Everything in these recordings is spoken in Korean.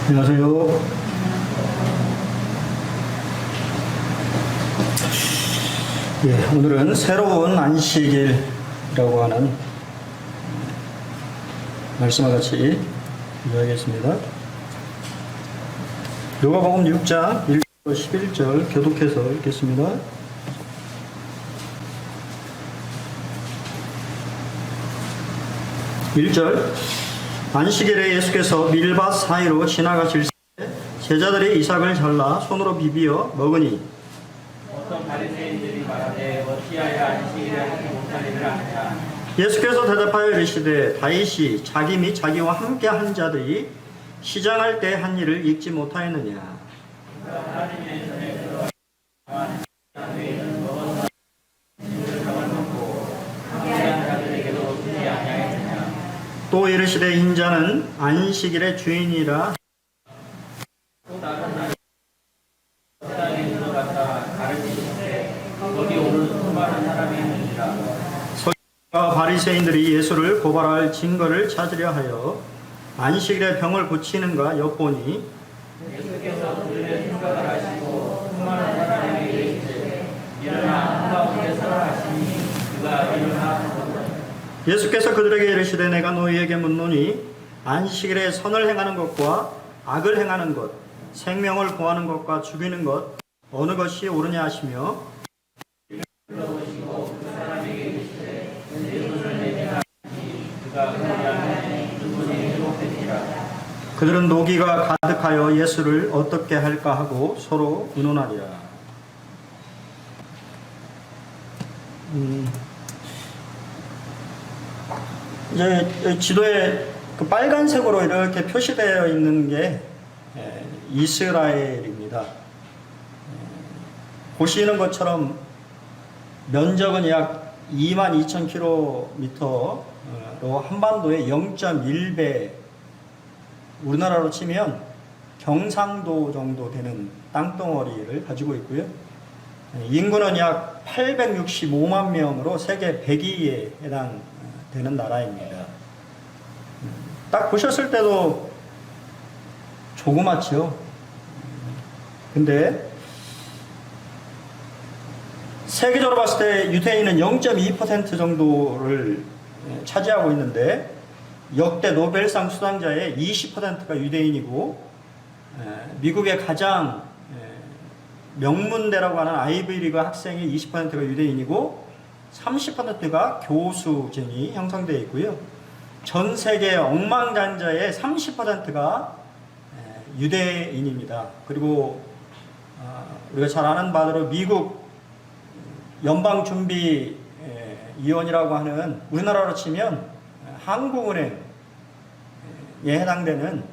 안녕하세요. 오늘은 새로운 안식일이라고 하는 말씀과 같이 이야기하겠습니다. 요가복음 6장 1절 11절 교독해서 읽겠습니다. (1절) 안식일에 예수께서 밀밭 사이로 지나가실 때 제자들이 이삭을 잘라 손으로 비비어 먹으니 어떤 바리새인들이 말하되 어찌하여 안식일에 하지 못할 일을 하느냐. 예수께서 대답하여 이르시되 다윗이 자기 및 자기와 함께 한 자들이 시장할 때 한 일을 읽지 못하였느냐. 하나님의 전에 들어 너희는 먹어서 밥을 먹고 함께한 자들에게도 주지 아니하였느냐. 또 이르시되 인자는 안식일의 주인이라. 또 다른 날에 땅에 들어갔다 가르치시되 거기 오는 수많은 사람이 있느니라. 서기관과 바리새인들이 예수를 고발할 증거를 찾으려 하여 안식일에 병을 고치는가 엿보니 예수께서 그들의 생각을 하시고 수많은 사람에게 이르시되 일어나 한가운데 서라 하시니 그가 일어나 예수께서 그들에게 이르시되 내가 너희에게 묻노니 안식일에 선을 행하는 것과 악을 행하는 것, 생명을 구하는 것과 죽이는 것 어느 것이 옳으냐 하시며 불러오시고 그 사람에게 이르시되 내 손을 내밀라 하시니 그가 그리하면 그 손이 회복되니라. 그들은 노기가 가득하여 예수를 어떻게 할까 하고 서로 의논하리라. 이제 지도에 그 빨간색으로 이렇게 표시되어 있는 게 이스라엘입니다. 보시는 것처럼 면적은 약 22,000km로 한반도의 0.1배, 우리나라로 치면 경상도 정도 되는 땅덩어리를 가지고 있고요. 인구는 약 865만 명으로 세계 100위에 해당되는 나라입니다. 딱 보셨을 때도 조그맣죠. 근데 세계적으로 봤을 때 유대인은 0.2% 정도를 차지하고 있는데 역대 노벨상 수상자의 20%가 유대인이고 미국의 가장 명문대라고 하는 아이비리그 학생의 20%가 유대인이고 30%가 교수진이 형성되어 있고요. 전 세계 억만장자의 30%가 유대인입니다. 그리고 우리가 잘 아는 바대로 미국 연방준비위원이라고 하는 우리나라로 치면 한국은행에 해당되는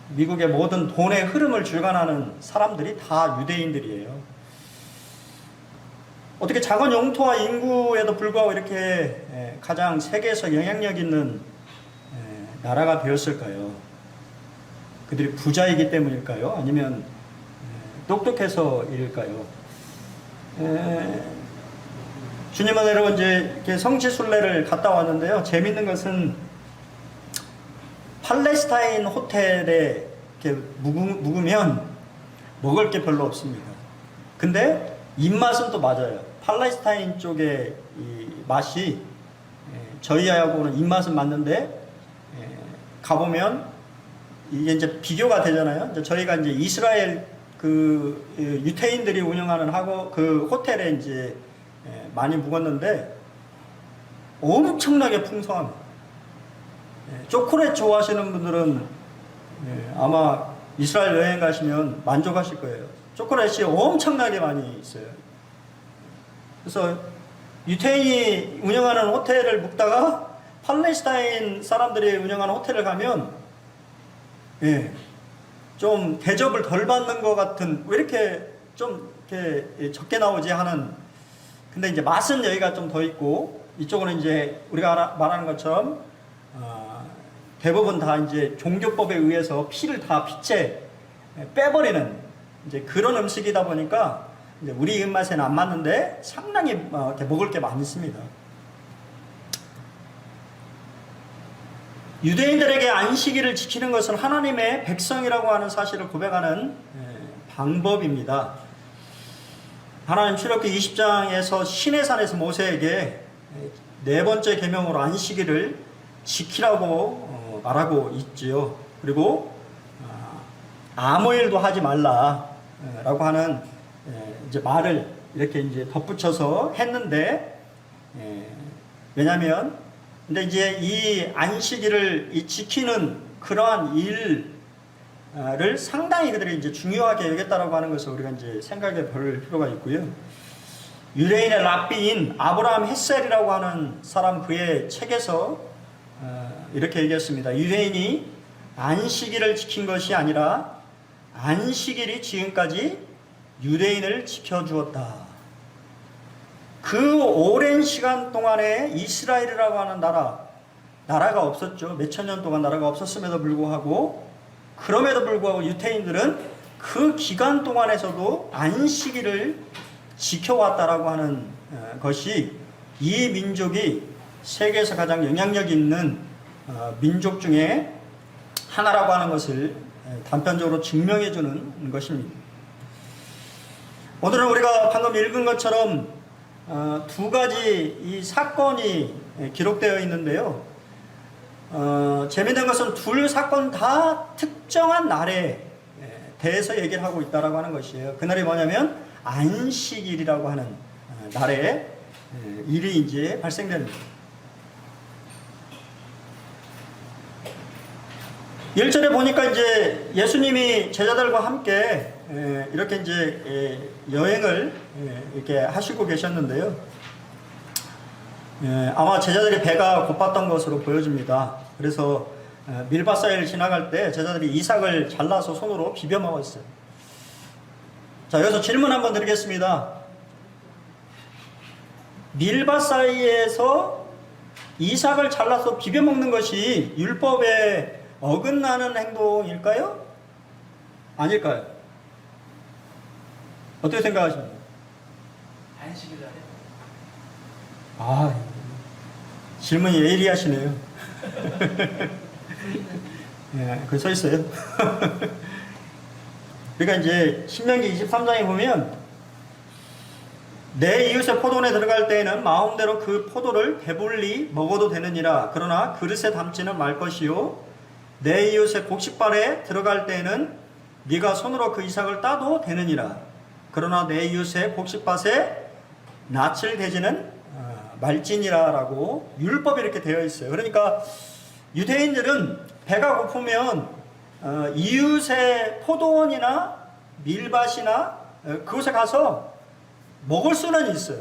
미국의 모든 돈의 흐름을 주관하는 사람들이 다 유대인들이에요. 어떻게 작은 영토와 인구에도 불구하고 이렇게 가장 세계에서 영향력 있는 나라가 되었을까요? 그들이 부자이기 때문일까요? 아니면 똑똑해서일까요? 주님은 여러분 이제 성지순례를 갔다 왔는데요. 재밌는 것은 팔레스타인 호텔에 이렇게 묵으면 먹을 게 별로 없습니다. 근데 입맛은 또 맞아요. 팔레스타인 쪽의 이 맛이 저희하고는 입맛은 맞는데 가보면 이게 이제 비교가 되잖아요. 이제 저희가 이제 이스라엘 그 유태인들이 운영하는 그 호텔에 이제 많이 묵었는데 엄청나게 풍성합니다. 초콜릿 좋아하시는 분들은 아마 이스라엘 여행 가시면 만족하실 거예요. 초콜릿이 엄청나게 많이 있어요. 그래서 유태인이 운영하는 호텔을 묵다가 팔레스타인 사람들이 운영하는 호텔을 가면 좀 대접을 덜 받는 것 같은, 왜 이렇게 좀 이렇게 적게 나오지 하는. 근데 이제 맛은 여기가 좀 더 있고, 이쪽은 이제 우리가 말하는 것처럼 대부분 다 이제 종교법에 의해서 피를 다 피째 빼버리는 이제 그런 음식이다 보니까 이제 우리 입맛에는 안 맞는데 상당히 이렇게 먹을 게 많습니다. 유대인들에게 안식일을 지키는 것은 하나님의 백성이라고 하는 사실을 고백하는 방법입니다. 하나님 출애굽기 20장에서 시내산에서 모세에게 네 번째 계명으로 안식일을 지키라고 말하고 있지요. 그리고 아무 일도 하지 말라라고 하는 이제 말을 이렇게 이제 덧붙여서 했는데, 왜냐하면 근데 이제 이 안식일을 지키는 그러한 일을 상당히 그들이 이제 중요하게 여겼다라고 하는 것을 우리가 이제 생각해 볼 필요가 있고요. 유대인의 랍비인 아브라함 헷셀이라고 하는 사람 그의 책에서 이렇게 얘기했습니다. 유대인이 안식일을 지킨 것이 아니라 안식일이 지금까지 유대인을 지켜주었다. 그 오랜 시간 동안에 이스라엘이라고 하는 나라가 없었죠. 몇천 년 동안 나라가 없었음에도 불구하고, 그럼에도 불구하고 유대인들은 그 기간 동안에서도 안식일을 지켜왔다라고 하는 것이 이 민족이 세계에서 가장 영향력 있는 민족 중에 하나라고 하는 것을 단편적으로 증명해 주는 것입니다. 오늘은 우리가 방금 읽은 것처럼 두 가지 이 사건이 기록되어 있는데요. 재미있는 것은 둘 사건 다 특정한 날에 대해서 얘기를 하고 있다라고 하는 것이에요. 그날이 뭐냐면 안식일이라고 하는 날에 일이 이제 발생됩니다. 1절에 보니까 이제 예수님이 제자들과 함께 이렇게 이제 여행을 이렇게 하시고 계셨는데요. 아마 제자들이 배가 고팠던 것으로 보여집니다. 그래서 밀밭 사이를 지나갈 때 제자들이 이삭을 잘라서 손으로 비벼 먹었어요. 자, 여기서 질문 한번 드리겠습니다. 밀밭 사이에서 이삭을 잘라서 비벼 먹는 것이 율법에 어긋나는 행동일까요? 아닐까요? 어떻게 생각하십니까? 안식일 아, 질문이 예리하시네요. 예, 그 써 있어요. 그러니까 이제 신명기 23장에 보면 내 이웃의 포도원에 들어갈 때에는 마음대로 그 포도를 배불리 먹어도 되느니라. 그러나 그릇에 담지는 말 것이요 내 이웃의 곡식발에 들어갈 때에는 네가 손으로 그 이삭을 따도 되느니라. 그러나 내 이웃의 곡식밭에 낯을 대지는 말지니라라고 율법이 이렇게 되어 있어요. 그러니까 유대인들은 배가 고프면 이웃의 포도원이나 밀밭이나 그곳에 가서 먹을 수는 있어요.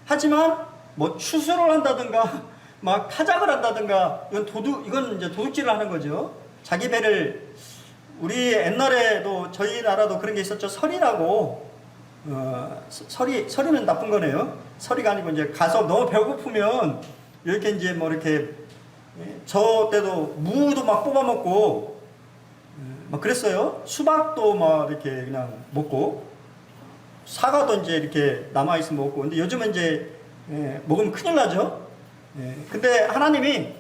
하지만 뭐 추수를 한다든가 막 타작을 한다든가 이건 이제 도둑질을 하는 거죠. 자기 배를 우리 옛날에도 저희 나라도 그런 게 있었죠. 설이라고 설이는 나쁜 거네요. 설이가 아니고 이제 가서 너무 배고프면 이렇게 이제 뭐 이렇게 저 때도 무도 막 뽑아 먹고 막 그랬어요. 수박도 막 이렇게 그냥 먹고 사과도 이제 이렇게 남아 있으면 먹고. 근데 요즘은 이제 먹으면 큰일 나죠. 근데 하나님이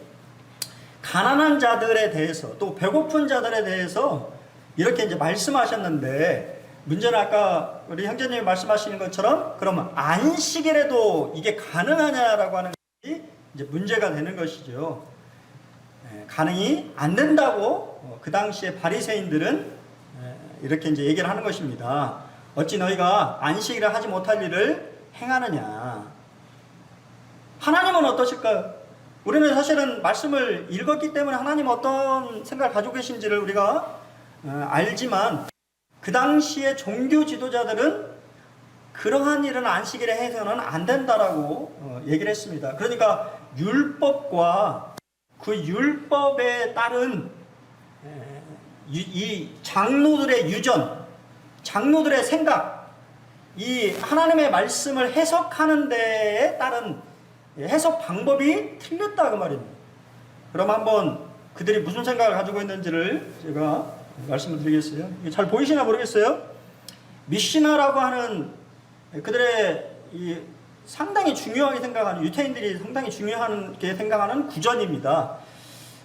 가난한 자들에 대해서 또 배고픈 자들에 대해서 이렇게 이제 말씀하셨는데, 문제는 아까 우리 형제님이 말씀하시는 것처럼 그러면 안식일에도 이게 가능하냐라고 하는 것이 이제 문제가 되는 것이죠. 가능이 안 된다고 그 당시에 바리새인들은 이렇게 이제 얘기를 하는 것입니다. 어찌 너희가 안식일에 하지 못할 일을 행하느냐. 하나님은 어떠실까요? 우리는 사실은 말씀을 읽었기 때문에 하나님 어떤 생각을 가지고 계신지를 우리가 알지만, 그 당시에 종교 지도자들은 그러한 일은 안식일에 해서는 안 된다라고 얘기를 했습니다. 그러니까 율법과 그 율법에 따른 이 장로들의 유전, 장로들의 생각, 이 하나님의 말씀을 해석하는 데에 따른 해석 방법이 틀렸다 그 말입니다. 그럼 한번 그들이 무슨 생각을 가지고 있는지를 제가 말씀을 드리겠어요. 잘 보이시나 모르겠어요. 미시나라고 하는 그들의 이 상당히 중요하게 생각하는, 유태인들이 상당히 중요하게 생각하는 구전입니다.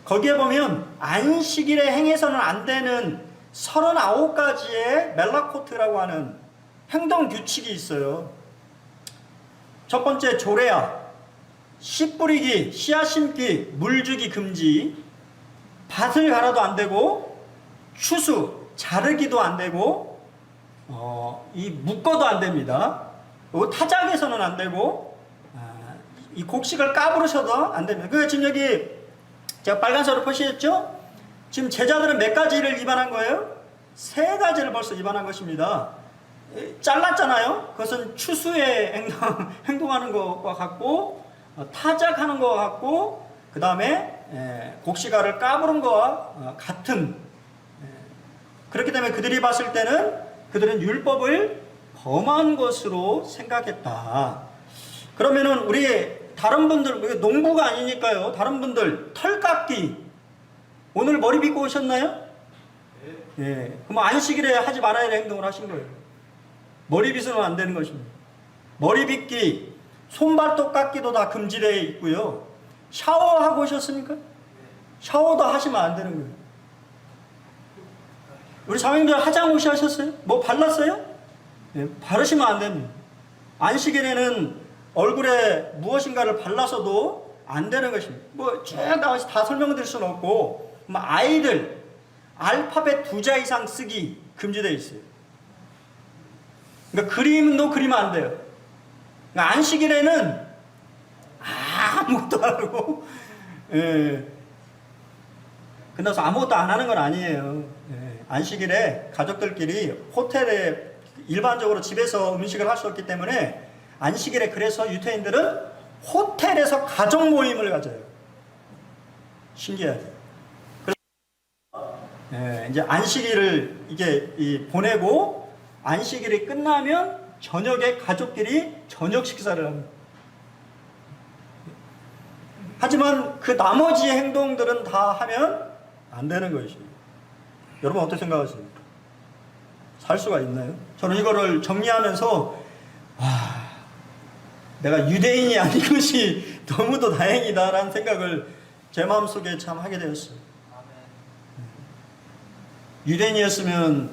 거기에 보면 안식일에 행해서는 안 되는 39가지의 멜라코트라고 하는 행동 규칙이 있어요. 첫 번째 조레아, 씨 뿌리기, 씨앗 심기, 물 주기 금지, 밭을 갈아도 안 되고, 추수, 자르기도 안 되고, 이 묶어도 안 됩니다. 그리고 타작에서는 안 되고, 이 곡식을 까부르셔도 안 됩니다. 그 지금 여기 제가 빨간색으로 표시했죠? 지금 제자들은 몇 가지를 위반한 거예요? 3가지를 벌써 위반한 것입니다. 잘랐잖아요? 그것은 추수에 행동하는 것과 같고, 타작하는 것과 같고, 그 다음에 곡식알을 까부른 것과 같은, 그렇기 때문에 그들이 봤을 때는 그들은 율법을 범한 것으로 생각했다. 그러면은 우리 다른 분들, 농부가 아니니까요. 다른 분들 털 깎기 오늘 머리 빗고 오셨나요? 예. 그럼 안식일에 하지 말아야 할 행동을 하신 거예요. 머리 빗으면 안 되는 것입니다. 머리 빗기, 손발톱 깎기도 다 금지되어 있고요. 샤워하고 오셨습니까? 샤워도 하시면 안 되는 거예요. 우리 사모님들 화장 혹시 하셨어요? 뭐 발랐어요? 예, 바르시면 안 됩니다. 안식일에는 얼굴에 무엇인가를 발라서도 안 되는 것입니다. 뭐 쭉 나와서 다 설명드릴 수는 없고, 아이들 알파벳 2자 이상 쓰기 금지되어 있어요. 그러니까 그림도 그리면 안 돼요. 그러니까 안식일에는 아무것도 안 하고, 예. 끝나서 아무것도 안 하는 건 아니에요. 예. 안식일에 가족들끼리 호텔에 일반적으로 집에서 음식을 할 수 없기 때문에 안식일에 그래서 유태인들은 호텔에서 가족 모임을 가져요. 신기하죠. 그래서 이제 안식일을 이게 보내고 안식일이 끝나면 저녁에 가족끼리 저녁 식사를 합니다. 하지만 그 나머지 행동들은 다 하면 안 되는 것이에요. 여러분 어떻게 생각하십니까? 살 수가 있나요? 저는 이거를 정리하면서 내가 유대인이 아닌 것이 너무도 다행이다라는 생각을 제 마음속에 참 하게 되었어요. 유대인이었으면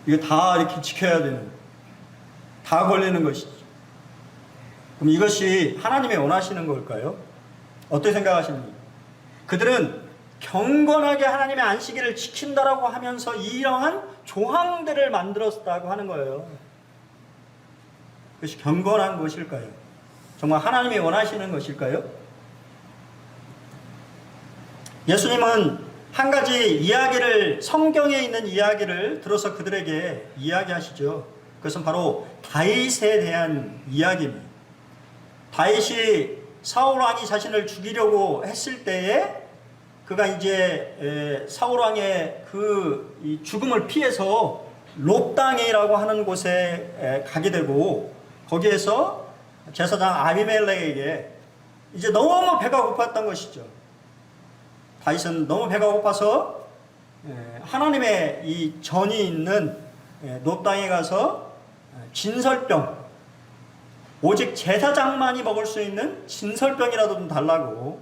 이거 다 이렇게 지켜야 되는, 다 걸리는 것이죠. 그럼 이것이 하나님이 원하시는 걸까요? 어떻게 생각하십니까? 그들은 경건하게 하나님의 안식일을 지킨다라고 하면서 이러한 조항들을 만들었다고 하는 거예요. 그것이 경건한 것일까요? 정말 하나님이 원하시는 것일까요? 예수님은 한 가지 이야기를, 성경에 있는 이야기를 들어서 그들에게 이야기하시죠. 그것은 바로 다윗에 대한 이야기입니다. 다윗이 사울 왕이 자신을 죽이려고 했을 때에 그가 이제 사울 왕의 그 죽음을 피해서 롭당이라고 하는 곳에 가게 되고, 거기에서 제사장 아비멜렉에게 이제 너무 배가 고팠던 것이죠. 다윗은 너무 배가 고파서 하나님의 이 전이 있는 롭당에 가서 진설병, 오직 제사장만이 먹을 수 있는 진설병이라도 좀 달라고.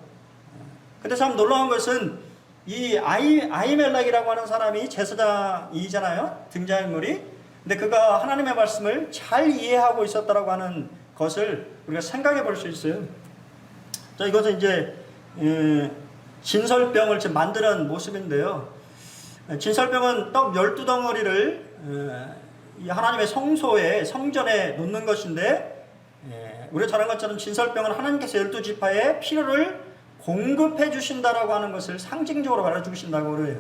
근데 참 놀라운 것은 이 아히멜렉이라고 하는 사람이 제사장이잖아요, 등장인물이. 근데 그가 하나님의 말씀을 잘 이해하고 있었다라고 하는 것을 우리가 생각해 볼 수 있어요. 자, 이것은 이제 진설병을 지금 만드는 모습인데요. 진설병은 떡 12덩어리를 하나님의 성소에, 성전에 놓는 것인데, 우리가 잘 아는 것처럼 진설병은 하나님께서 12지파에 필요를 공급해 주신다라고 하는 것을 상징적으로 말해주신다고 그래요.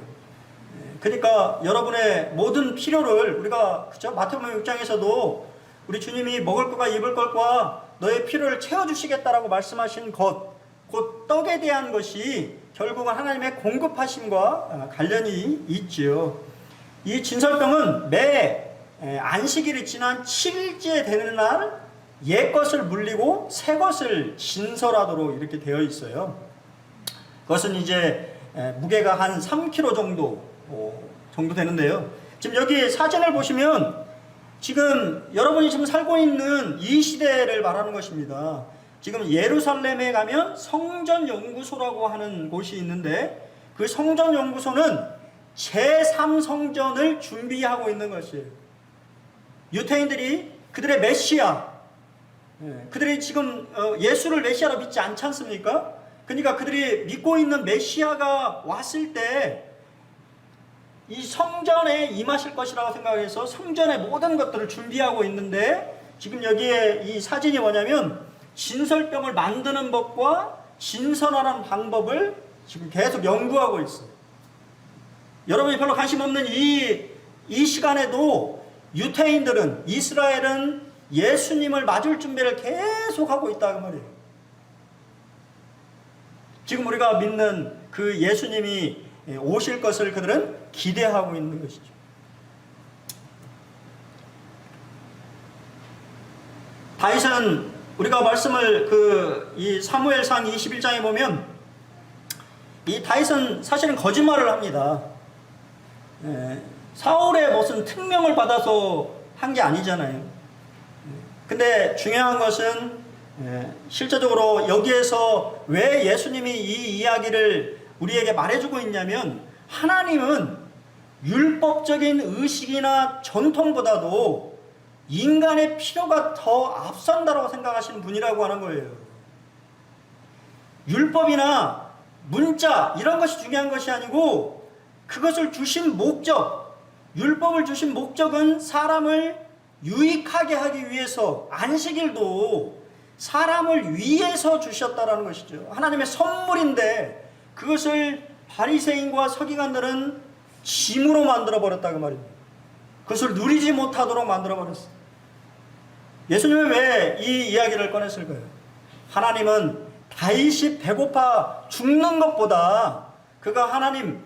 그러니까 여러분의 모든 필요를 우리가, 그죠? 마태복음 6장에서도 우리 주님이 먹을 것과 입을 것과 너의 필요를 채워주시겠다라고 말씀하신 것, 곧 떡에 대한 것이 결국은 하나님의 공급하심과 관련이 있지요. 이 진설병은 매 안식일이 지난 7일째 되는 날 옛 것을 물리고 새 것을 진설하도록 이렇게 되어 있어요. 그것은 이제 무게가 한 3kg 정도 되는데요. 지금 여기 사진을 보시면 지금 여러분이 지금 살고 있는 이 시대를 말하는 것입니다. 지금 예루살렘에 가면 성전연구소라고 하는 곳이 있는데 그 성전연구소는 제3성전을 준비하고 있는 것이에요. 유태인들이 그들의 메시아, 그들이 지금 예수를 메시아로 믿지 않지 않습니까? 그러니까 그들이 믿고 있는 메시아가 왔을 때 이 성전에 임하실 것이라고 생각해서 성전의 모든 것들을 준비하고 있는데, 지금 여기에 이 사진이 뭐냐면 진설병을 만드는 법과 진설하는 방법을 지금 계속 연구하고 있어요. 여러분이 별로 관심 없는 이 시간에도 유태인들은, 이스라엘은 예수님을 맞을 준비를 계속하고 있다고 말이에요. 지금 우리가 믿는 그 예수님이 오실 것을 그들은 기대하고 있는 것이죠. 다윗은 우리가 말씀을 이 사무엘상 21장에 보면 이 다윗은 사실은 거짓말을 합니다. 사울의 무슨 특명을 받아서 한 게 아니잖아요. 근데 중요한 것은 실제적으로 여기에서 왜 예수님이 이 이야기를 우리에게 말해주고 있냐면, 하나님은 율법적인 의식이나 전통보다도 인간의 필요가 더 앞선다라고 생각하시는 분이라고 하는 거예요. 율법이나 문자 이런 것이 중요한 것이 아니고, 그것을 주신 목적, 율법을 주신 목적은 사람을 유익하게 하기 위해서, 안식일도 사람을 위해서 주셨다라는 것이죠. 하나님의 선물인데 그것을 바리새인과 서기관들은 짐으로 만들어버렸다고 말입니다. 그것을 누리지 못하도록 만들어버렸어요. 예수님은 왜 이 이야기를 꺼냈을까요? 하나님은 다윗이 배고파 죽는 것보다 그가 하나님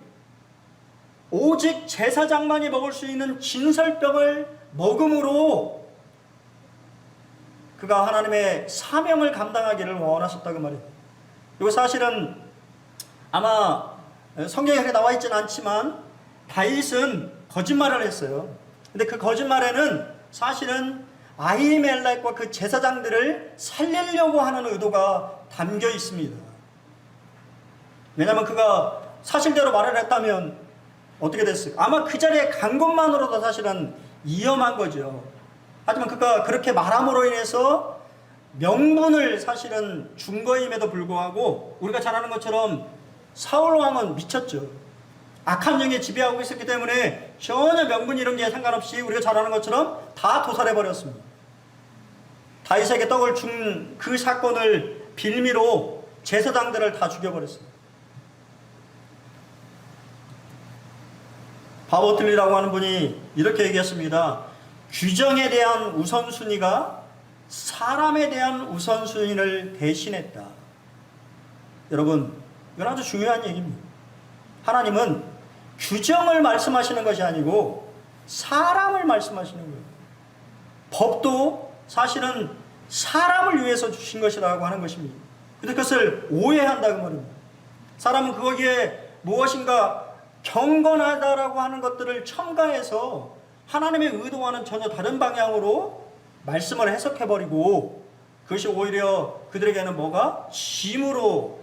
오직 제사장만이 먹을 수 있는 진설병을 먹음으로 그가 하나님의 사명을 감당하기를 원하셨다고 말이에요. 그리고 사실은 아마 성경에 그렇게 나와 있지는 않지만 다윗은 거짓말을 했어요. 근데 그 거짓말에는 사실은 아히멜렉과 그 제사장들을 살리려고 하는 의도가 담겨 있습니다. 왜냐하면 그가 사실대로 말을 했다면 어떻게 됐을까? 아마 그 자리에 간 것만으로도 사실은 위험한 거죠. 하지만 그가 그렇게 말함으로 인해서 명분을 사실은 준 거임에도 불구하고, 우리가 잘 아는 것처럼 사울 왕은 미쳤죠. 악한 영이 지배하고 있었기 때문에 전혀 명분 이런 게 상관없이 우리가 잘 아는 것처럼 다 도살해버렸습니다. 다윗에게 떡을 준 그 사건을 빌미로 제사장들을 다 죽여버렸습니다. 바보틀리라고 하는 분이 이렇게 얘기했습니다. 규정에 대한 우선순위가 사람에 대한 우선순위를 대신했다. 여러분, 이건 아주 중요한 얘기입니다. 하나님은 규정을 말씀하시는 것이 아니고 사람을 말씀하시는 거예요. 법도 사실은 사람을 위해서 주신 것이라고 하는 것입니다. 근데 그것을 오해한다고 말입니다. 사람은 거기에 무엇인가 경건하다라고 하는 것들을 첨가해서 하나님의 의도와는 전혀 다른 방향으로 말씀을 해석해버리고, 그것이 오히려 그들에게는 뭐가? 짐으로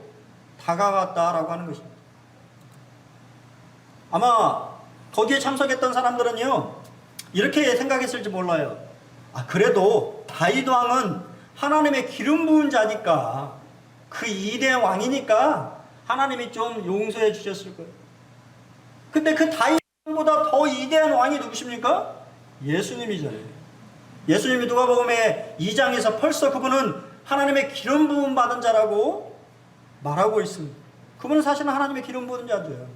다가갔다라고 하는 것입니다. 아마 거기에 참석했던 사람들은요, 이렇게 생각했을지 몰라요. 그래도 다윗 왕은 하나님의 기름 부은 자니까, 그 2대 왕이니까 하나님이 좀 용서해 주셨을 거예요. 근데 그 다윗 왕보다 더 위대한 왕이 누구십니까? 예수님이잖아요. 예수님이 누가복음의 2장에서 벌써 그분은 하나님의 기름 부음 받은 자라고 말하고 있습니다. 그분은 사실은 하나님의 기름 부은 자죠.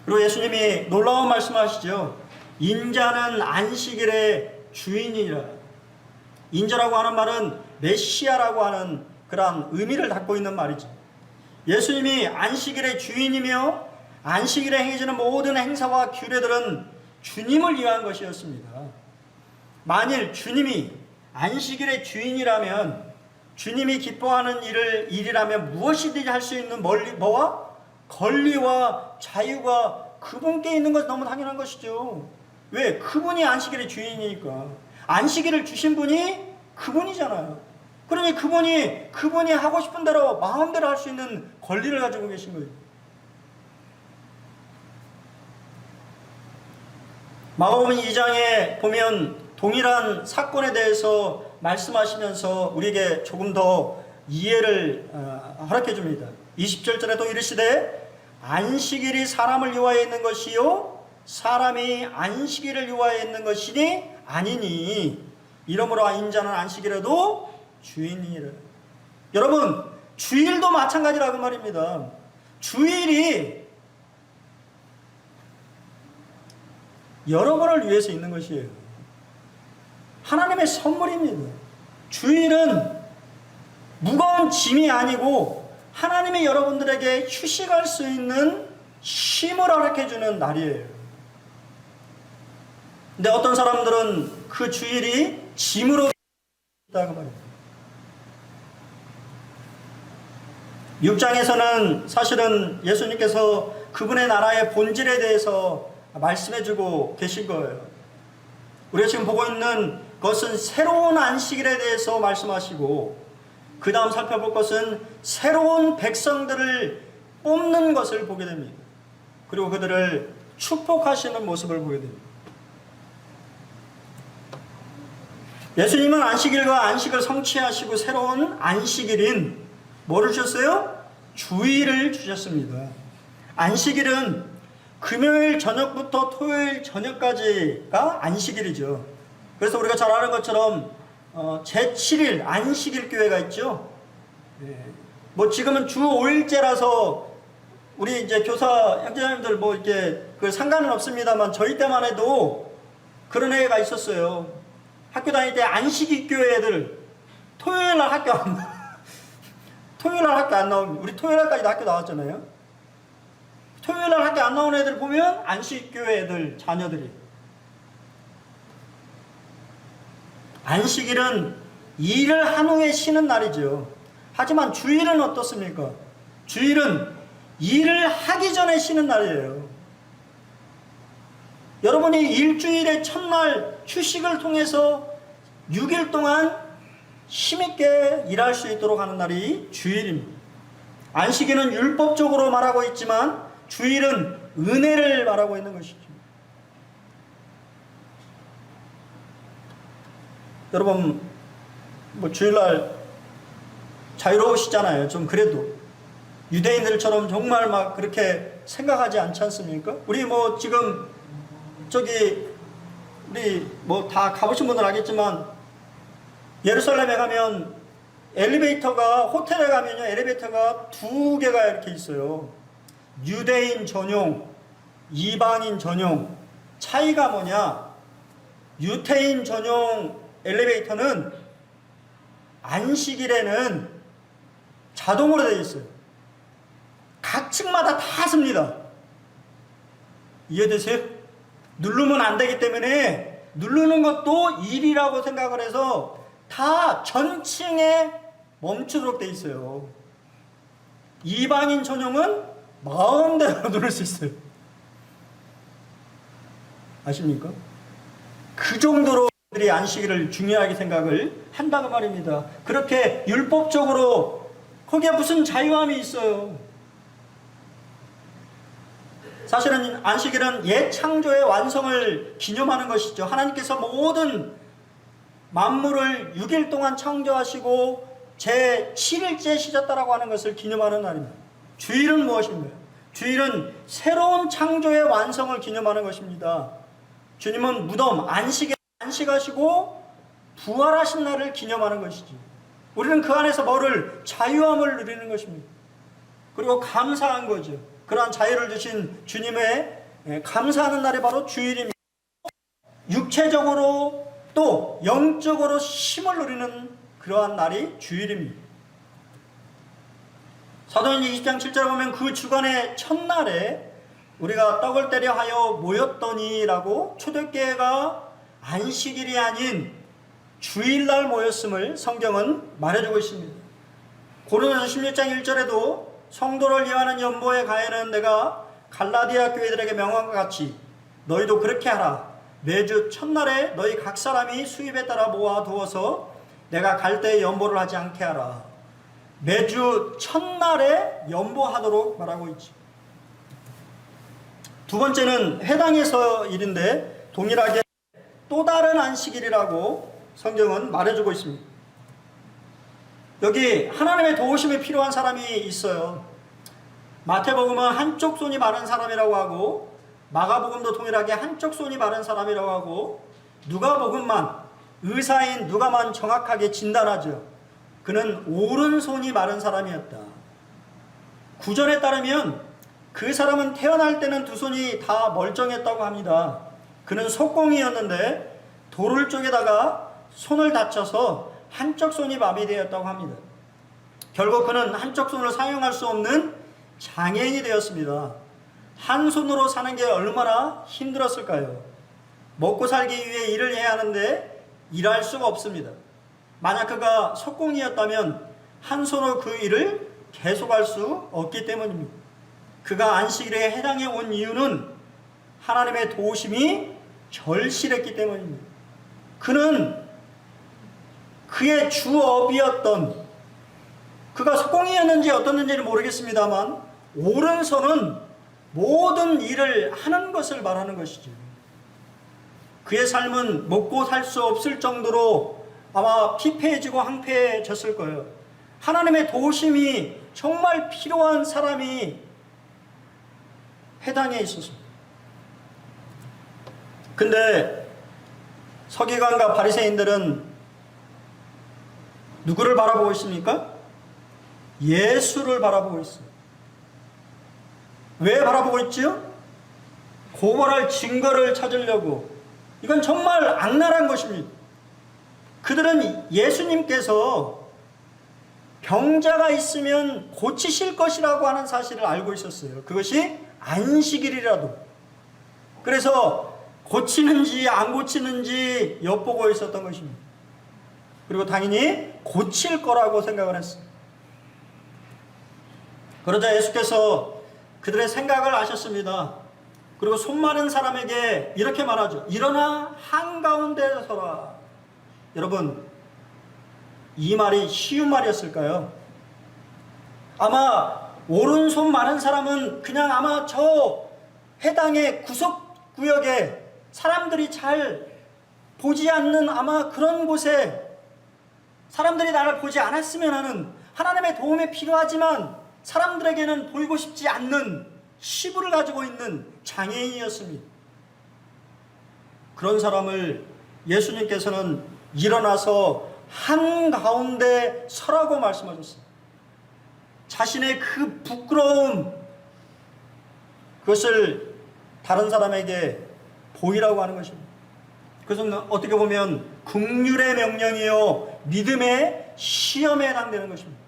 그리고 예수님이 놀라운 말씀하시죠. 인자는 안식일의 주인이라. 인자라고 하는 말은 메시아라고 하는 그러한 의미를 갖고 있는 말이죠. 예수님이 안식일의 주인이며 안식일에 행해지는 모든 행사와 규례들은 주님을 위한 것이었습니다. 만일 주님이 안식일의 주인이라면, 주님이 기뻐하는 일이라면 무엇이든지 할 수 있는 뭐와? 권리와 자유가 그분께 있는 것은 너무 당연한 것이죠. 왜? 그분이 안식일의 주인이니까. 안식일을 주신 분이 그분이잖아요. 그러니 그분이 하고 싶은 대로 마음대로 할 수 있는 권리를 가지고 계신 거예요. 마가복음 2장에 보면 동일한 사건에 대해서 말씀하시면서 우리에게 조금 더 이해를 허락해 줍니다. 20절에도 이르시되 안식일이 사람을 위하여 있는 것이요 사람이 안식일을 위하여 있는 것이니 아니니 이러므로 인자는 안식일에도 주인이니라. 여러분, 주일도 마찬가지라고 말입니다. 주일이 여러분을 위해서 있는 것이에요. 하나님의 선물입니다. 주일은 무거운 짐이 아니고 하나님이 여러분들에게 휴식할 수 있는 쉼을 허락해 주는 날이에요. 근데 어떤 사람들은 그 주일이 짐으로 있다고 말입니다. 6장에서는 사실은 예수님께서 그분의 나라의 본질에 대해서 말씀해주고 계신 거예요. 우리가 지금 보고 있는 것은 새로운 안식일에 대해서 말씀하시고, 그 다음 살펴볼 것은 새로운 백성들을 뽑는 것을 보게 됩니다. 그리고 그들을 축복하시는 모습을 보게 됩니다. 예수님은 안식일과 안식을 성취하시고 새로운 안식일인 뭐를 주셨어요? 주일을 주셨습니다. 안식일은 금요일 저녁부터 토요일 저녁까지가 안식일이죠. 그래서 우리가 잘 아는 것처럼 제7일 안식일 교회가 있죠. 뭐 지금은 주 5일제라서 우리 이제 교사 형제자매들 뭐 이렇게 그 상관은 없습니다만 저희 때만 해도 그런 애가 있었어요. 학교 다닐 때 안식일 교회 애들 토요일 날 학교 안 나옵니다. 우리 토요일 날까지도 학교 나왔잖아요. 토요일 날 학교 안 나오는 애들 보면 안식교회 애들 자녀들이. 안식일은 일을 한 후에 쉬는 날이죠. 하지만 주일은 어떻습니까? 주일은 일을 하기 전에 쉬는 날이에요. 여러분이 일주일의 첫날 휴식을 통해서 6일 동안 힘있게 일할 수 있도록 하는 날이 주일입니다. 안식일은 율법적으로 말하고 있지만 주일은 은혜를 말하고 있는 것이죠. 여러분, 뭐 주일날 자유로우시잖아요. 좀 그래도 유대인들처럼 정말 막 그렇게 생각하지 않지 않습니까? 우리 뭐 지금 우리 뭐 다 가보신 분들 알겠지만 예루살렘에 가면 호텔에 가면요 엘리베이터가 2개가 이렇게 있어요. 유대인 전용, 이방인 전용. 차이가 뭐냐? 유대인 전용 엘리베이터는 안식일에는 자동으로 되어 있어요. 각 층마다 다 씁니다. 이해되세요? 누르면 안 되기 때문에 누르는 것도 일이라고 생각을 해서 다 전층에 멈추도록 되어 있어요. 이방인 전용은 마음대로 누를 수 있어요. 아십니까? 그 정도로 그들이 안식일을 중요하게 생각을 한다고 말입니다. 그렇게 율법적으로 거기에 무슨 자유함이 있어요. 사실은 안식일은 옛 창조의 완성을 기념하는 것이죠. 하나님께서 모든 만물을 6일 동안 창조하시고 제7일째 쉬셨다라고 하는 것을 기념하는 날입니다. 주일은 무엇인가요? 주일은 새로운 창조의 완성을 기념하는 것입니다. 주님은 무덤, 안식에 안식하시고 부활하신 날을 기념하는 것이지. 우리는 그 안에서 뭐를? 자유함을 누리는 것입니다. 그리고 감사한 거죠. 그러한 자유를 주신 주님의 감사하는 날이 바로 주일입니다. 육체적으로 또 영적으로 쉼을 누리는 그러한 날이 주일입니다. 사도행전 20장 7절에 보면 그 주간의 첫날에 우리가 떡을 떼려 하여 모였더니 라고 초대교회가 안식일이 아닌 주일날 모였음을 성경은 말해주고 있습니다. 고린도서 16장 1절에도 성도를 위하는 연보의 가해는 내가 갈라디아 교회들에게 명함과 같이 너희도 그렇게 하라. 매주 첫날에 너희 각 사람이 수입에 따라 모아두어서 내가 갈 때에 연보를 하지 않게 하라. 매주 첫날에 연보하도록 말하고 있지. 두 번째는 회당에서 일인데 동일하게 또 다른 안식일이라고 성경은 말해주고 있습니다. 여기 하나님의 도우심이 필요한 사람이 있어요. 마태복음은 한쪽 손이 마른 사람이라고 하고, 마가복음도 동일하게 한쪽 손이 마른 사람이라고 하고, 누가복음만, 의사인 누가만 정확하게 진단하죠. 그는 오른손이 마른 사람이었다. 구전에 따르면 그 사람은 태어날 때는 두 손이 다 멀쩡했다고 합니다. 그는 속공이었는데 돌을 쪽에다가 손을 다쳐서 한쪽 손이 마비되었다고 합니다. 결국 그는 한쪽 손을 사용할 수 없는 장애인이 되었습니다. 한 손으로 사는 게 얼마나 힘들었을까요? 먹고 살기 위해 일을 해야 하는데 일할 수가 없습니다. 만약 그가 속공이었다면 한 손으로 그 일을 계속할 수 없기 때문입니다. 그가 안식일에 해당해 온 이유는 하나님의 도우심이 절실했기 때문입니다. 그는 그의 주업이었던, 그가 속공이었는지 어떻는지는 모르겠습니다만 오른손은 모든 일을 하는 것을 말하는 것이죠. 그의 삶은 먹고 살 수 없을 정도로 아마 피폐해지고 황폐해졌을 거예요. 하나님의 도우심이 정말 필요한 사람이 해당에 있었습니다. 근데 서기관과 바리새인들은 누구를 바라보고 있습니까? 예수를 바라보고 있어요. 왜 바라보고 있지요? 고발할 증거를 찾으려고. 이건 정말 악랄한 것입니다. 그들은 예수님께서 병자가 있으면 고치실 것이라고 하는 사실을 알고 있었어요. 그것이 안식일이라도. 그래서 고치는지 안 고치는지 엿보고 있었던 것입니다. 그리고 당연히 고칠 거라고 생각을 했어요. 그러자 예수께서 그들의 생각을 아셨습니다. 그리고 손 마른 사람에게 이렇게 말하죠. 일어나 한가운데 서라. 여러분, 이 말이 쉬운 말이었을까요? 아마 오른손 마른 사람은 그냥 아마 저 해당의 구석구역에 사람들이 잘 보지 않는 아마 그런 곳에, 사람들이 나를 보지 않았으면 하는, 하나님의 도움이 필요하지만 사람들에게는 보이고 싶지 않는 시부를 가지고 있는 장애인이었습니다. 그런 사람을 예수님께서는 일어나서 한가운데 서라고 말씀하셨습니다. 자신의 그 부끄러움, 그것을 다른 사람에게 보이라고 하는 것입니다. 그것은 어떻게 보면 긍휼의 명령이요 믿음의 시험에 해당되는 것입니다.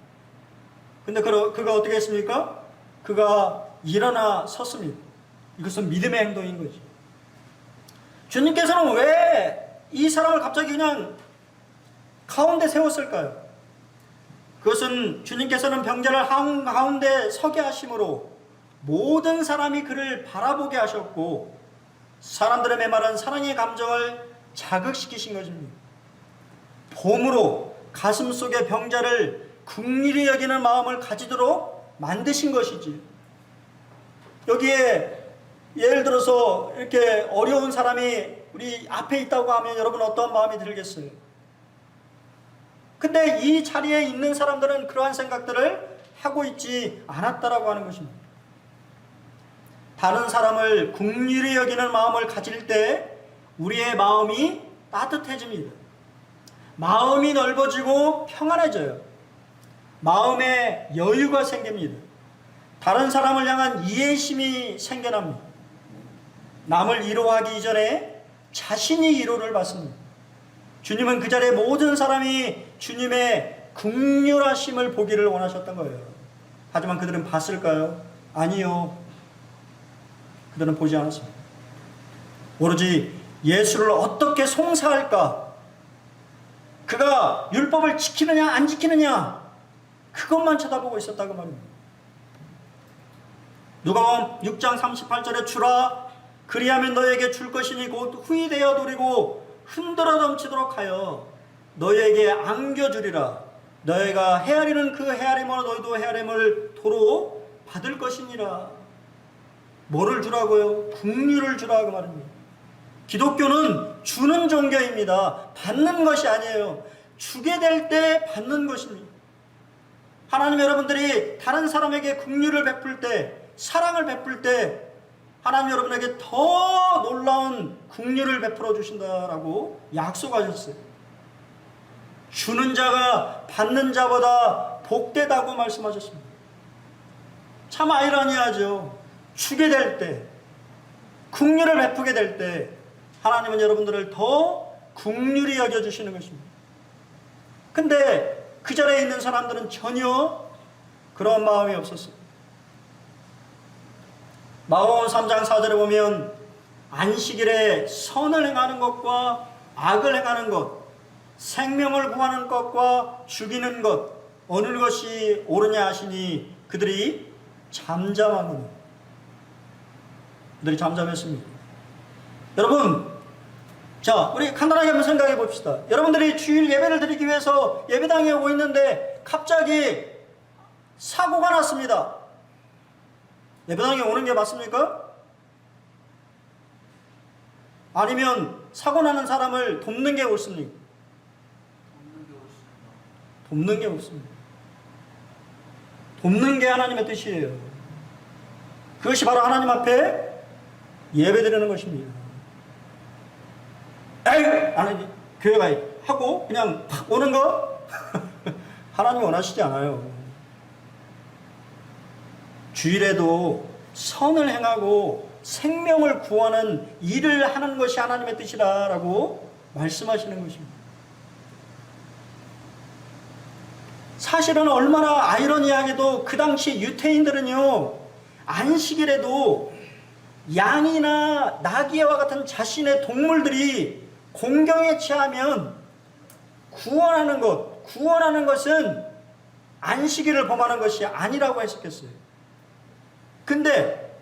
근데 그가 어떻게 했습니까? 그가 일어나 섰습니다. 이것은 믿음의 행동인 거지. 주님께서는 왜 이 사람을 갑자기 그냥 가운데 세웠을까요? 그것은 주님께서는 병자를 한가운데 서게 하심으로 모든 사람이 그를 바라보게 하셨고 사람들의 메마른 사랑의 감정을 자극시키신 것입니다. 봄으로 가슴 속에 병자를 긍휼히 여기는 마음을 가지도록 만드신 것이지. 여기에 예를 들어서 이렇게 어려운 사람이 우리 앞에 있다고 하면 여러분 어떤 마음이 들겠어요? 근데 이 자리에 있는 사람들은 그러한 생각들을 하고 있지 않았다라고 하는 것입니다. 다른 사람을 긍휼히 여기는 마음을 가질 때 우리의 마음이 따뜻해집니다. 마음이 넓어지고 평안해져요. 마음에 여유가 생깁니다. 다른 사람을 향한 이해심이 생겨납니다. 남을 위로하기 이전에 자신이 위로를 받습니다. 주님은 그 자리에 모든 사람이 주님의 긍휼하심을 보기를 원하셨던 거예요. 하지만 그들은 봤을까요? 아니요. 그들은 보지 않았습니다. 오로지 예수를 어떻게 송사할까? 그가 율법을 지키느냐 안 지키느냐 그것만 쳐다보고 있었다고 말입니다. 누가복음 6장 38절에 주라 그리하면 너에게 줄 것이니 곧 후히 되어 누리고 흔들어 넘치도록 하여 너희에게 안겨주리라. 너희가 헤아리는 그 헤아림으로 너희도 헤아림을 도로 받을 것이니라. 뭐를 주라고요? 긍휼을 주라고 말합니다. 기독교는 주는 종교입니다. 받는 것이 아니에요. 주게 될 때 받는 것입니다. 하나님, 여러분들이 다른 사람에게 긍휼을 베풀 때, 사랑을 베풀 때 하나님 여러분에게 더 놀라운 긍휼을 베풀어 주신다라고 약속하셨어요. 주는 자가 받는 자보다 복되다고 말씀하셨습니다. 참 아이러니하죠. 주게 될 때, 긍휼을 베푸게 될 때 하나님은 여러분들을 더 긍휼히 여겨주시는 것입니다. 근데 그 자리에 있는 사람들은 전혀 그런 마음이 없었어요. 마가복음 3장 4절에 보면 안식일에 선을 행하는 것과 악을 행하는 것, 생명을 구하는 것과 죽이는 것 어느 것이 옳으냐 하시니 그들이 잠잠하느니. 그들이 잠잠했습니다. 여러분, 자, 우리 간단하게 한번 생각해 봅시다. 여러분들이 주일 예배를 드리기 위해서 예배당에 오고 있는데 갑자기 사고가 났습니다. 예배당에 오는 게 맞습니까? 아니면 사고 나는 사람을 돕는 게 옳습니까? 돕는 게 옳습니다. 돕는 게 하나님의 뜻이에요. 그것이 바로 하나님 앞에 예배드리는 것입니다. 에이! 아니, 교회 가 하고 그냥 팍 오는 거? 하나님이 원하시지 않아요. 주일에도 선을 행하고 생명을 구하는 일을 하는 것이 하나님의 뜻이라고 말씀하시는 것입니다. 사실은 얼마나 아이러니하게도 그 당시 유태인들은요, 안식일에도 양이나 나귀와 같은 자신의 동물들이 공경에 취하면 구원하는 것은 안식일을 범하는 것이 아니라고 했었겠어요. 근데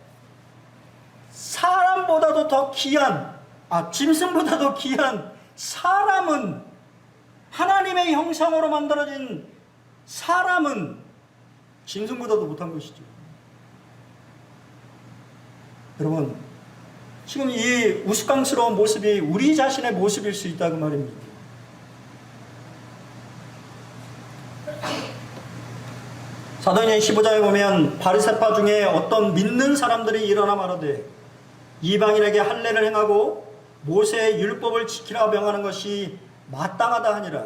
사람보다도 더 귀한, 짐승보다도 귀한 사람은, 하나님의 형상으로 만들어진 사람은 짐승보다도 못한 것이죠. 여러분, 지금 이 우스꽝스러운 모습이 우리 자신의 모습일 수 있다고 말입니다. 사도행전 15장에 보면 바리새파 중에 어떤 믿는 사람들이 일어나 말하되 이방인에게 할례를 행하고 모세의 율법을 지키라 명하는 것이 마땅하다 하니라.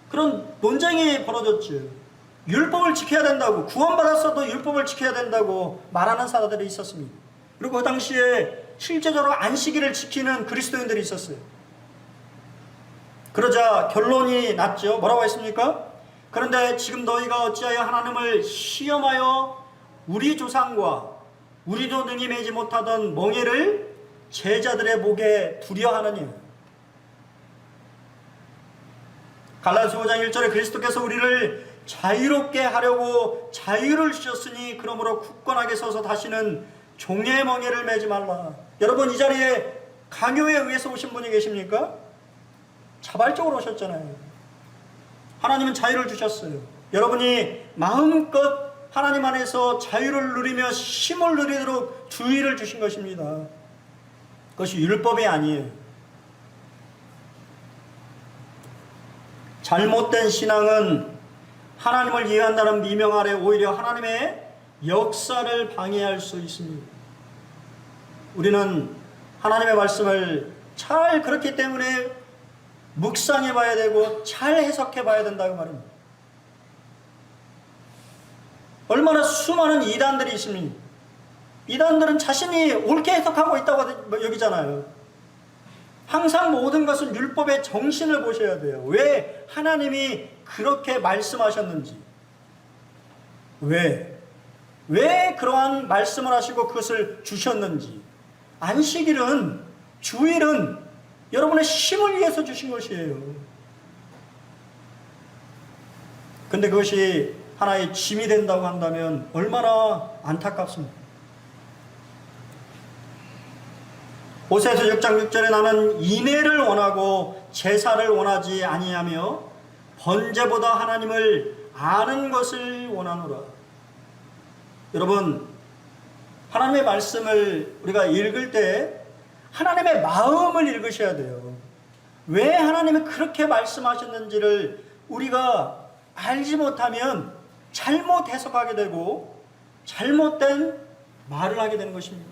그런 논쟁이 벌어졌죠. 율법을 지켜야 된다고, 구원받았어도 율법을 지켜야 된다고 말하는 사람들이 있었습니다. 그리고 그 당시에 실제적으로 안식일을 지키는 그리스도인들이 있었어요. 그러자 결론이 났죠. 뭐라고 했습니까? 그런데 지금 너희가 어찌하여 하나님을 시험하여 우리 조상과 우리도 능히 매지 못하던 멍에를 제자들의 목에 두려 하느냐. 갈라디아서 5장 1절에 그리스도께서 우리를 자유롭게 하려고 자유를 주셨으니 그러므로 굳건하게 서서 다시는 종의 멍에를 매지 말라. 여러분, 이 자리에 강요에 의해서 오신 분이 계십니까? 자발적으로 오셨잖아요. 하나님은 자유를 주셨어요. 여러분이 마음껏 하나님 안에서 자유를 누리며 쉼을 누리도록 주의를 주신 것입니다. 그것이 율법이 아니에요. 잘못된 신앙은 하나님을 이해한다는 미명 아래 오히려 하나님의 역사를 방해할 수 있습니다. 우리는 하나님의 말씀을 잘 그렇기 때문에 묵상해 봐야 되고 잘 해석해 봐야 된다고 말입니다. 얼마나 수많은 이단들이 있습니까? 이단들은 자신이 옳게 해석하고 있다고 여기잖아요. 항상 모든 것은 율법의 정신을 보셔야 돼요. 왜 하나님이 그렇게 말씀하셨는지, 왜 그러한 말씀을 하시고 그것을 주셨는지. 안식일은, 주일은 여러분의 쉼을 위해서 주신 것이에요. 근데 그것이 하나의 짐이 된다고 한다면 얼마나 안타깝습니까? 호세아서 6장 6절에 나는 인애를 원하고 제사를 원하지 아니하며 번제보다 하나님을 아는 것을 원하노라. 여러분, 하나님의 말씀을 우리가 읽을 때 하나님의 마음을 읽으셔야 돼요. 왜 하나님이 그렇게 말씀하셨는지를 우리가 알지 못하면 잘못 해석하게 되고 잘못된 말을 하게 되는 것입니다.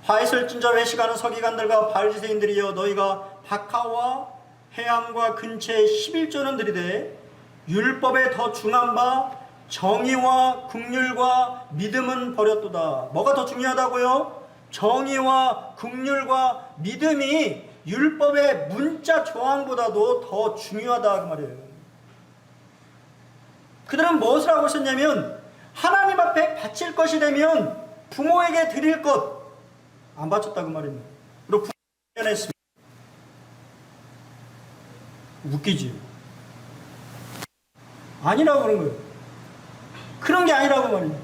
화에서 찐자 외식하는 서기관들과 바리새인들이여, 너희가 박하와 해함과 근처에 11조는 들이되 율법에 더 중한 바 정의와 긍휼과 믿음은 버렸도다. 뭐가 더 중요하다고요? 정의와 긍휼과 믿음이 율법의 문자 조항보다도 더 중요하다 그 말이에요. 그들은 무엇을 하고 있었냐면 하나님 앞에 바칠 것이 되면 부모에게 드릴 것 안 바쳤다 그 말입니다. 그리고 부모에게 했습니다. 웃기지? 아니라고 그런 거예요. 그런 게 아니라고 말입니다.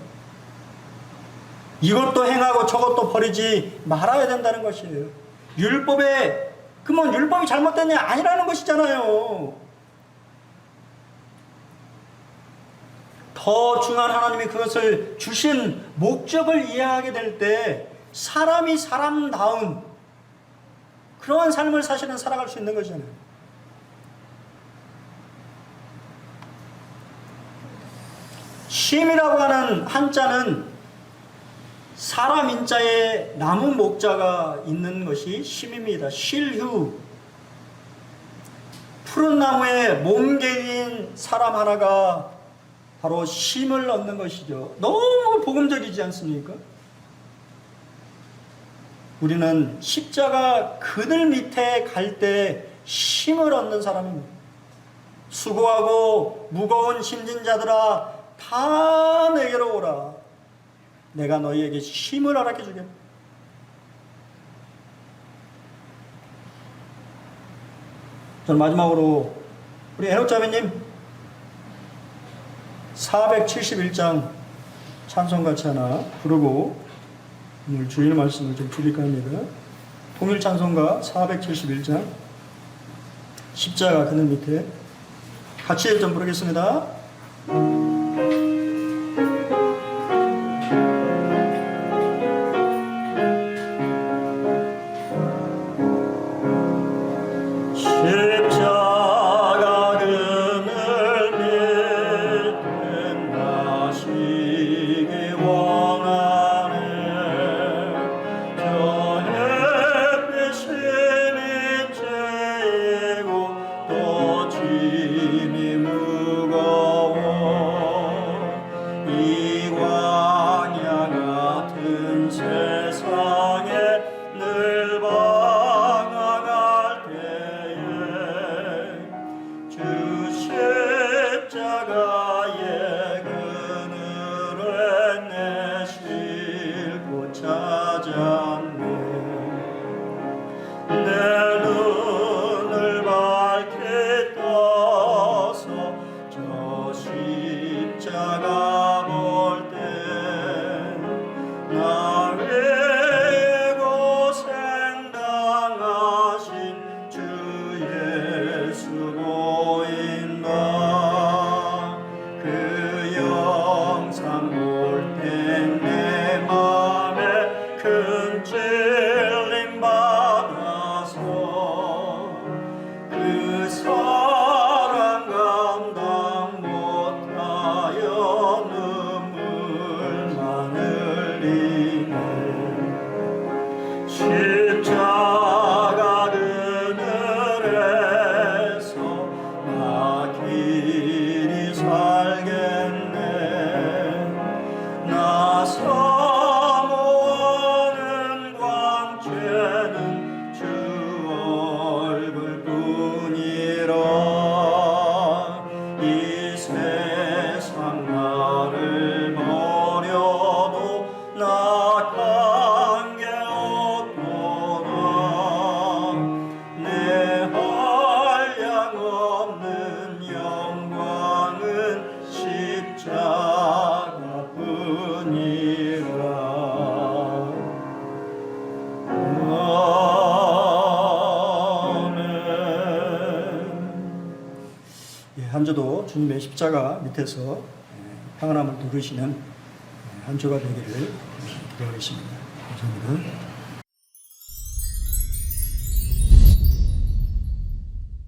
이것도 행하고 저것도 버리지 말아야 된다는 것이에요. 율법에, 그러면 율법이 잘못됐냐? 아니라는 것이잖아요. 더 중요한 하나님이 그것을 주신 목적을 이해하게 될 때 사람이 사람다운 그러한 삶을 사실은 살아갈 수 있는 것이잖아요. 쉼이라고 하는 한자는 사람 인자에 나무 목자가 있는 것이 쉼입니다. 쉴휴. 푸른 나무에 몸개인 사람 하나가 바로 쉼을 얻는 것이죠. 너무 복음적이지 않습니까? 우리는 십자가 그늘 밑에 갈 때 쉼을 얻는 사람입니다. 수고하고 무거운 힘진 자들아 다 내게로 오라. 내가 너희에게 쉼을 허락해 주겠다. 저는 마지막으로 우리 애녹자매님 471장 찬송같이 하나 부르고 오늘 주일 말씀을 좀 드릴까 합니다. 통일 찬송가 471장 십자가 그늘 밑에 같이 좀 부르겠습니다. 세상 주님의 십자가 밑에서 평안함을 누리시는 한 주가 되기를 기도하겠습니다. 감사합니다.